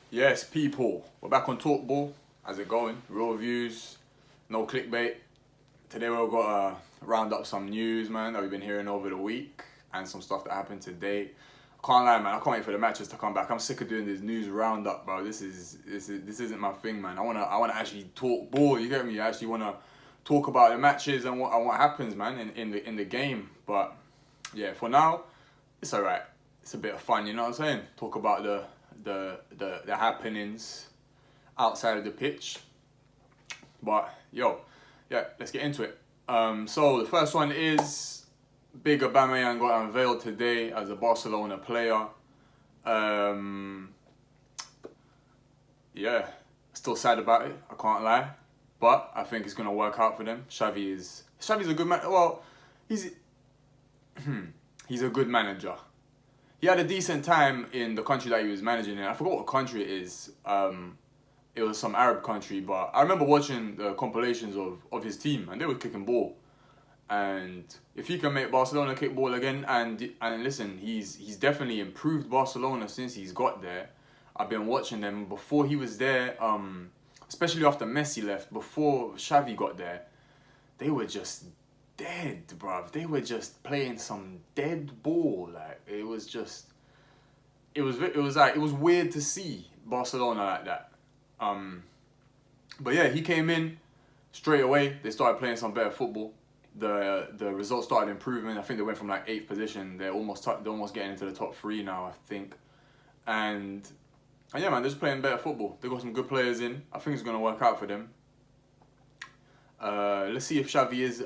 Yes, people, we're back on TalkBall. How's it going? Real views, no clickbait. Today we've got to round up some news, man, that we've been hearing over the week and some stuff that happened today. I can't lie, man. I can't wait for the matches to come back. I'm sick of doing this news roundup, bro. This isn't my thing, man. I wanna actually talk ball. You get me? I actually wanna talk about the matches and what happens, man, in the game. But yeah, for now, it's alright. It's a bit of fun, you know what I'm saying? Talk about the happenings outside of the pitch. But yo, yeah, let's get into it. So the first one is big Aubameyang got unveiled today as a Barcelona player. Yeah, still sad about it. I can't lie, but I think it's gonna work out for them. Xavi's a good man. Well, he's he's a good manager. He had a decent time in the country that he was managing in. I forgot what country it is. It was some Arab country, but I remember watching the compilations of his team, and they were kicking ball. And if he can make Barcelona kick ball again, and listen, he's definitely improved Barcelona since he's got there. I've been watching them before he was there, especially after Messi left. Before Xavi got there, they were just dead, bruv. They were just playing some dead ball. Like it was weird to see Barcelona like that. But yeah, he came in straight away. They started playing some better football. The results started improving. I think they went from like 8th position. They're almost getting into the top 3 now, I think. And yeah, man, they're just playing better football. They got some good players in. I think it's gonna work out for them. Let's see if Xavi is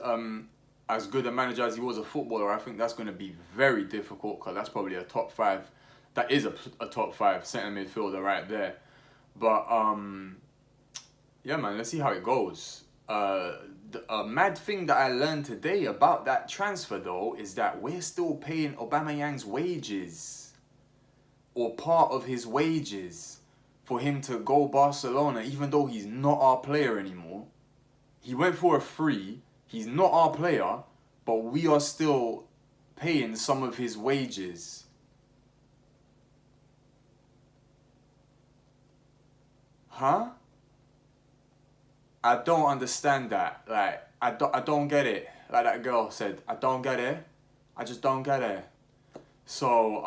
as good a manager as he was a footballer. I think that's going to be very difficult because that's probably a top 5. That is a top 5 centre midfielder right there. But yeah, man, let's see how it goes. A mad thing that I learned today about that transfer though is that we're still paying Aubameyang's wages, or part of his wages, for him to go Barcelona, even though he's not our player anymore. He went for a free. He's not our player, but we are still paying some of his wages. Huh? I don't understand that. Like, I don't get it. Like that girl said, I don't get it. I just don't get it. So,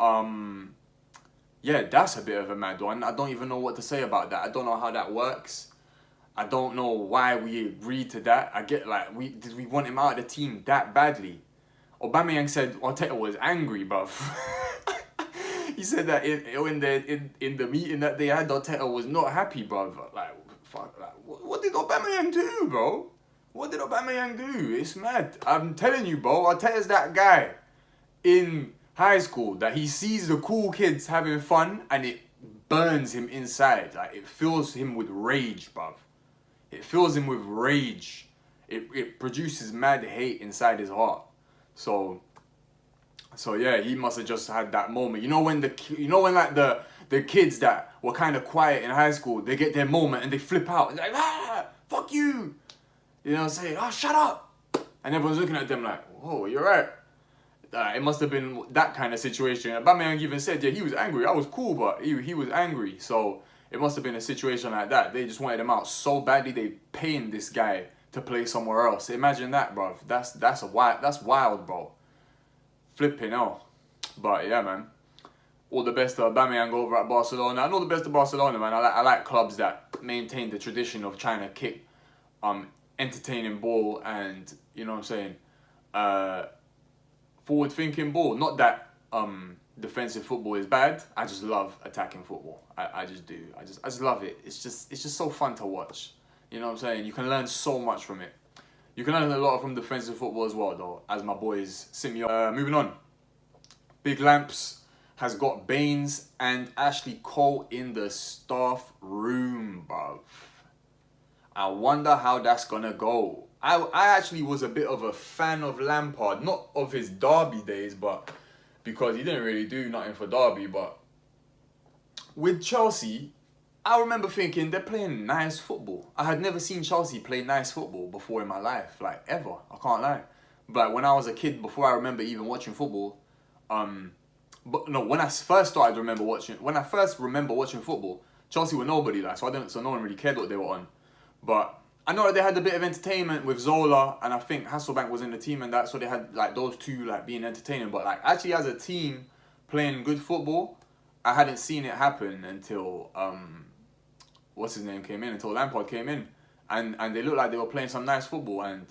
yeah, that's a bit of a mad one. I don't even know what to say about that. I don't know how that works. I don't know why we agreed to that. I get like, did we want him out of the team that badly? Aubameyang said Arteta was angry, bruv. He said that in the meeting that they had, Arteta was not happy, bruv. Like, fuck, like, what did Aubameyang do, bro? What did Aubameyang do? It's mad. I'm telling you, bro. Arteta's that guy in high school that he sees the cool kids having fun and it burns him inside. Like, it fills him with rage, bruv. It fills him with rage. It produces mad hate inside his heart. So yeah, he must have just had that moment. You know when like the kids that were kind of quiet in high school, they get their moment and they flip out and they're like, fuck you. You know what I'm saying? Oh, shut up. And everyone's looking at them like, whoa, you're right. It must have been that kind of situation. Aubameyang even said, yeah, he was angry. I was cool, but he was angry. So it must have been a situation like that. They just wanted him out so badly they paying this guy to play somewhere else. Imagine that, bro. That's wild, bro. Flipping hell. But yeah, man. All the best to Aubameyang over at Barcelona. And all the best to Barcelona, man. I like clubs that maintain the tradition of trying to kick entertaining ball and, you know what I'm saying, forward thinking ball. Not that defensive football is bad. I just love attacking football. I just do. I just love it. It's just so fun to watch. You know what I'm saying? You can learn so much from it. You can learn a lot from defensive football as well, though, as my boys sent me on. Moving on. Big Lamps has got Baines and Ashley Cole in the staff room, bruv. I wonder how that's gonna go. I actually was a bit of a fan of Lampard, not of his Derby days, but because he didn't really do nothing for Derby. But with Chelsea, I remember thinking they're playing nice football. I had never seen Chelsea play nice football before in my life, like ever. I can't lie. But when I was a kid, before I remember even watching football, when I first remember watching football, Chelsea were nobody, like, so no one really cared what they were on. But I know that they had a bit of entertainment with Zola, and I think Hasselbank was in the team and that, so they had like those two like being entertaining. But like actually as a team playing good football, I hadn't seen it happen until what's his name came in, until Lampard came in, and they looked like they were playing some nice football. And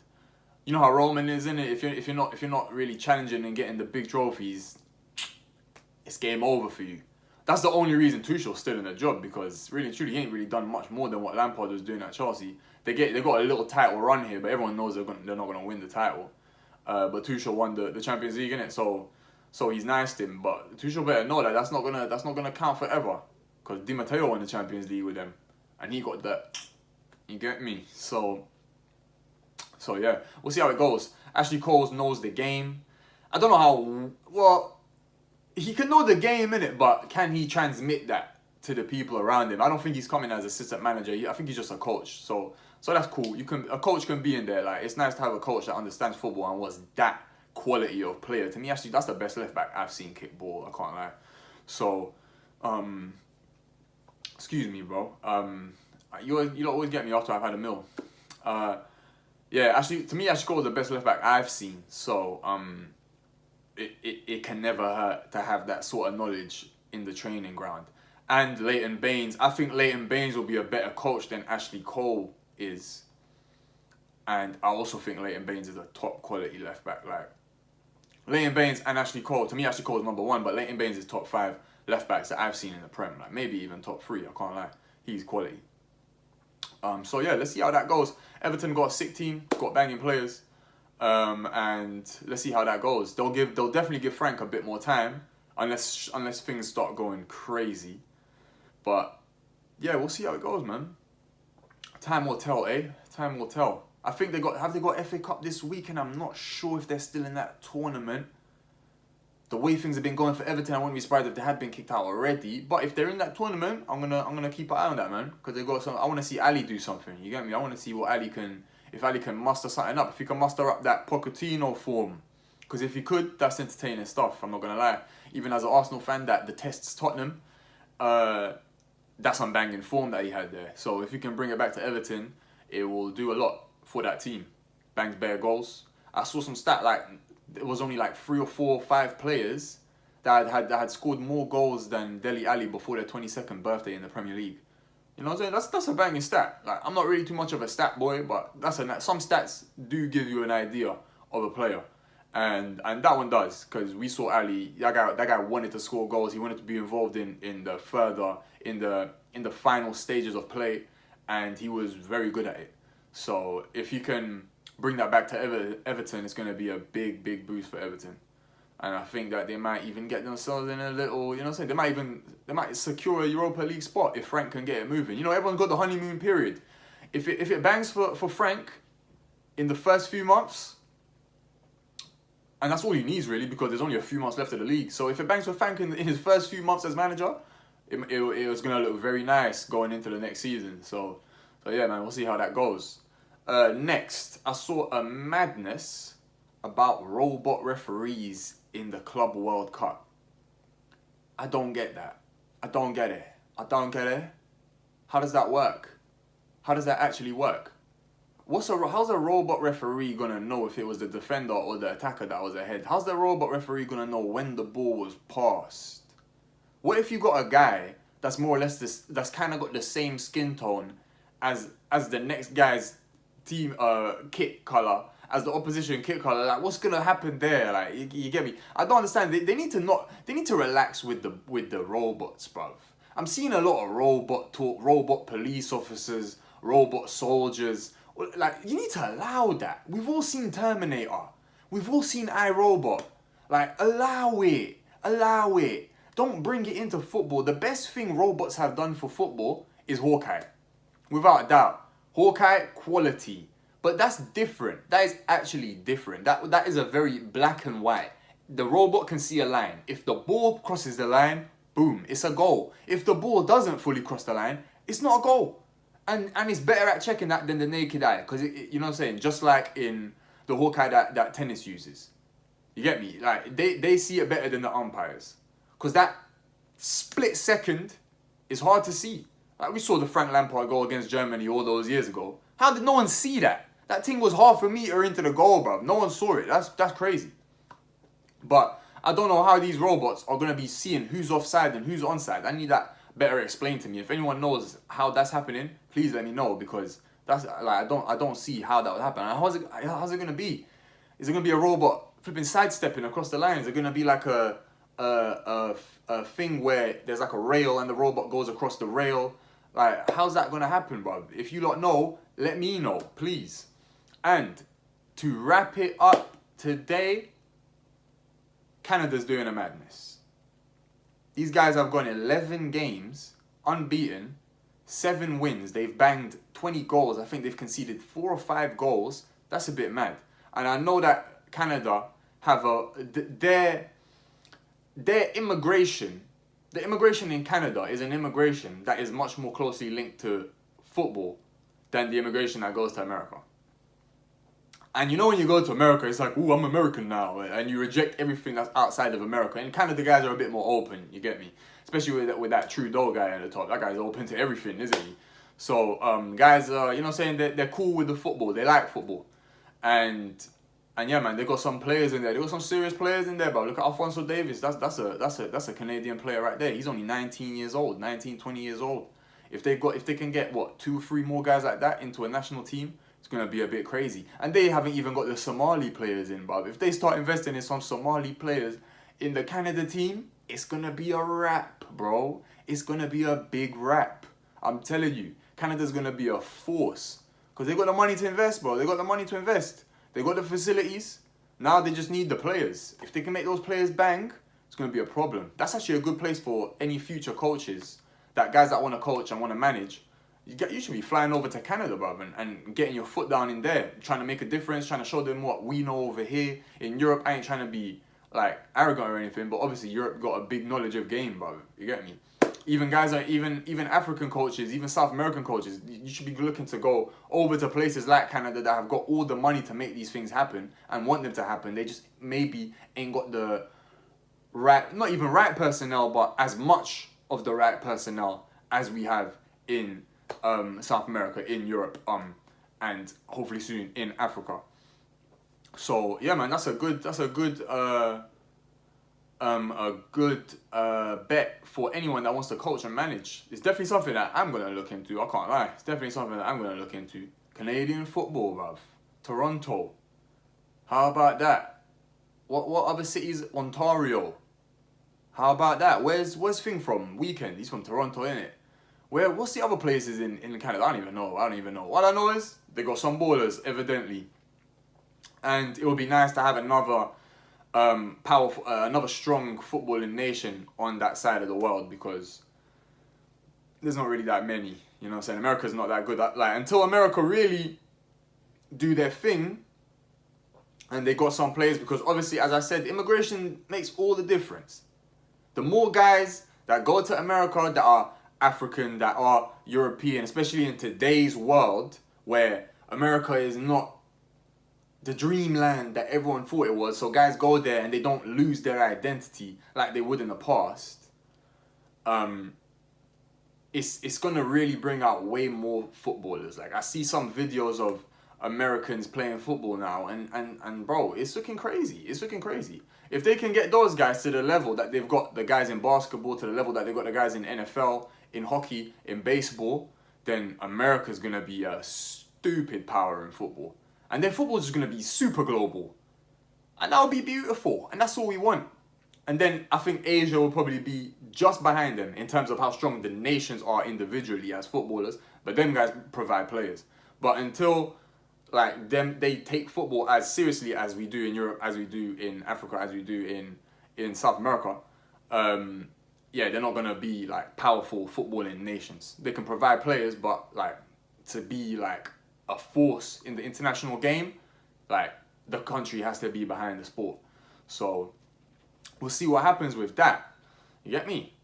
you know how Roman is, in it. If you're not really challenging and getting the big trophies, it's game over for you. That's the only reason Tuchel's still in the job, because really and truly he ain't really done much more than what Lampard was doing at Chelsea. They got a little title run here, but everyone knows they're not gonna win the title. But Tuchel won the Champions League, innit? So he's nice to him. But Tuchel better know that that's not gonna count forever, because Di Matteo won the Champions League with them, and he got that. You get me? So yeah, we'll see how it goes. Ashley Cole knows the game. I don't know how well. He can know the game, innit, but can he transmit that to the people around him? I don't think he's coming as assistant manager. I think he's just a coach. So that's cool. A coach can be in there. Like, it's nice to have a coach that understands football and was that quality of player. To me, actually, that's the best left back I've seen kick ball. I can't lie. So, excuse me, bro. You always get me after I've had a meal. Yeah, actually, to me, Ashley Cole is the best left back I've seen. So, it can never hurt to have that sort of knowledge in the training ground. And Leighton Baines, I think Leighton Baines will be a better coach than Ashley Cole is. And I also think Leighton Baines is a top quality left back. Like, Leighton Baines and Ashley Cole, to me Ashley Cole is number one, but Leighton Baines is top 5 left backs that I've seen in the Prem. Like, maybe even top 3, I can't lie. He's quality. So yeah, let's see how that goes. Everton got a sick team, got banging players. And let's see how that goes. They'll definitely give Frank a bit more time, unless things start going crazy. But yeah, we'll see how it goes, man. Time will tell, eh? Time will tell. I think they got FA Cup this week, and I'm not sure if they're still in that tournament. The way things have been going for Everton, I wouldn't be surprised if they had been kicked out already. But if they're in that tournament, I'm gonna keep an eye on that, man, because they got some. I want to see Ali do something. You get me? I want to see what Ali can. If Ali can muster something up, if he can muster up that Pochettino form. Because if he could, that's entertaining stuff, I'm not going to lie. Even as an Arsenal fan that detests Tottenham, that's some banging form that he had there. So if he can bring it back to Everton, it will do a lot for that team. Bangs bare goals. I saw some stat, like, it was only like 3 or 4 or 5 players that had scored more goals than Dele Alli before their 22nd birthday in the Premier League. You know what I'm saying? That's a banging stat. Like, I'm not really too much of a stat boy, but some stats do give you an idea of a player, and that one does, because we saw Ali. That guy wanted to score goals. He wanted to be involved in the final stages of play, and he was very good at it. So if you can bring that back to Everton, it's going to be a big boost for Everton. And I think that they might even get themselves in a little, you know what I'm saying? They might secure a Europa League spot if Frank can get it moving. You know, everyone's got the honeymoon period. If it bangs for Frank in the first few months, and that's all he needs really, because there's only a few months left of the league. So if it bangs for Frank in his first few months as manager, it was going to look very nice going into the next season. So yeah, man, we'll see how that goes. Next, I saw a madness about robot referees in the Club World Cup. I don't get that. I don't get it. How does that work? How does that actually work? How's a robot referee gonna know if it was the defender or the attacker that was ahead? How's the robot referee gonna know when the ball was passed? What if you got a guy that's more or less that's kind of got the same skin tone as the next guy's team kit color, as the opposition kit color? Like, what's gonna happen there? Like, you get me? I don't understand. They need to relax with the robots, bruv. I'm seeing a lot of robot talk, robot police officers, robot soldiers. Like, you need to allow that. We've all seen Terminator. We've all seen iRobot. Like, allow it. Don't bring it into football. The best thing robots have done for football is Hawkeye. Without a doubt. Hawkeye, quality. But that's different. That is actually different. That is a very black and white. The robot can see a line. If the ball crosses the line, boom, it's a goal. If the ball doesn't fully cross the line, it's not a goal. And it's better at checking that than the naked eye. Because, you know what I'm saying? Just like in the Hawkeye that tennis uses. You get me? Like, they see it better than the umpires. Because that split second is hard to see. Like we saw the Frank Lampard goal against Germany all those years ago. How did no one see that? That thing was half a meter into the goal, bro. No one saw it. That's crazy. But I don't know how these robots are gonna be seeing who's offside and who's onside. I need that better explained to me. If anyone knows how that's happening, please let me know, because that's like I don't see how that would happen. And how's it gonna be? Is it gonna be a robot flipping sidestepping across the line? Is it gonna be like a thing where there's like a rail and the robot goes across the rail? Like, how's that gonna happen, bro? If you lot know, let me know, please. And to wrap it up today, Canada's doing a madness. These guys have gone 11 games, unbeaten, 7 wins. They've banged 20 goals. I think they've conceded 4 or 5 goals. That's a bit mad. And I know that Canada have their immigration. The immigration in Canada is an immigration that is much more closely linked to football than the immigration that goes to America. And you know, when you go to America, it's like, ooh, I'm American now. And you reject everything that's outside of America. In Canada, guys are a bit more open, you get me? Especially with that Trudeau guy at the top. That guy's open to everything, isn't he? So, guys, you know what I'm saying? They're cool with the football. They like football. And yeah, man, they got some players in there. They got some serious players in there, bro. Look at Alphonso Davies. That's a Canadian player right there. He's only 19 years old, 19, 20 years old. If they can get, what, 2 or 3 more guys like that into a national team, it's going to be a bit crazy. And they haven't even got the Somali players in, bruv. If they start investing in some Somali players in the Canada team, it's going to be a wrap, bro. It's going to be a big wrap. I'm telling you, Canada's going to be a force. Because they got the money to invest, bro. They got the money to invest. They got the facilities. Now they just need the players. If they can make those players bang, it's going to be a problem. That's actually a good place for any future coaches, that guys that want to coach and want to manage. You should be flying over to Canada, bro, and getting your foot down in there, trying to make a difference, trying to show them what we know over here. In Europe, I ain't trying to be, like, arrogant or anything, but obviously Europe got a big knowledge of game, bro. You get me? Even guys are, even African coaches, even South American coaches, you should be looking to go over to places like Canada that have got all the money to make these things happen and want them to happen. They just maybe ain't got the right, not even right personnel, but as much of the right personnel as we have in South America, in Europe, and hopefully soon in Africa. So yeah, man, that's a good bet for anyone that wants to coach and manage. It's definitely something that I'm gonna look into. I can't lie. It's definitely something that I'm gonna look into. Canadian football, bruv. Toronto. How about that? What other cities? Ontario. How about that? Where's Thing from? Weekend. He's from Toronto, innit? What's the other places in Canada? I don't even know. All I know is they got some ballers, evidently. And it would be nice to have another powerful, another strong footballing nation on that side of the world, because there's not really that many. You know what I'm saying? America's not that good. Like, until America really do their thing, and they got some players, because obviously, as I said, immigration makes all the difference. The more guys that go to America that are African, that are European, especially in today's world where America is not the dreamland that everyone thought it was, so guys go there and they don't lose their identity like they would in the past, it's gonna really bring out way more footballers. Like, I see some videos of Americans playing football now, and bro, it's looking crazy. It's looking crazy. If they can get those guys to the level that they've got the guys in basketball, to the level that they've got the guys in NFL, in hockey, in baseball, then America's gonna be a stupid power in football. And then football's just gonna be super global. And that'll be beautiful. And that's all we want. And then I think Asia will probably be just behind them in terms of how strong the nations are individually as footballers. But them guys provide players. But until like they take football as seriously as we do in Europe, as we do in Africa, as we do in South America, yeah, they're not gonna be like powerful footballing nations. They can provide players, but like to be like a force in the international game, like the country has to be behind the sport. So we'll see what happens with that. You get me?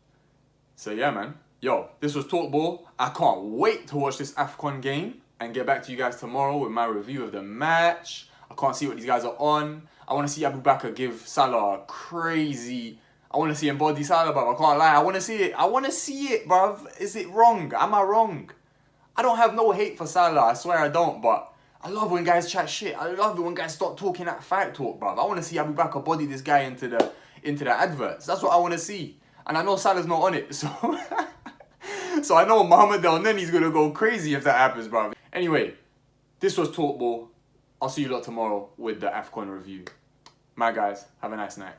So yeah, man. Yo, this was TalkBall. I can't wait to watch this AFCON game and get back to you guys tomorrow with my review of the match. I can't see what these guys are on. I want to see Abu Bakr give Salah a crazy I want to see him body Salah, bruv. I can't lie. I want to see it. I want to see it, bruv. Is it wrong? Am I wrong? I don't have no hate for Salah. I swear I don't. But I love when guys chat shit. I love it when guys start talking that fight talk, bruv. I want to see Abu Bakr body this guy into the adverts. That's what I want to see. And I know Salah's not on it, so so I know Mohamed El Neni's gonna go crazy if that happens, bruv. Anyway, this was TalkBall. I'll see you lot tomorrow with the AFCON review. My guys, have a nice night.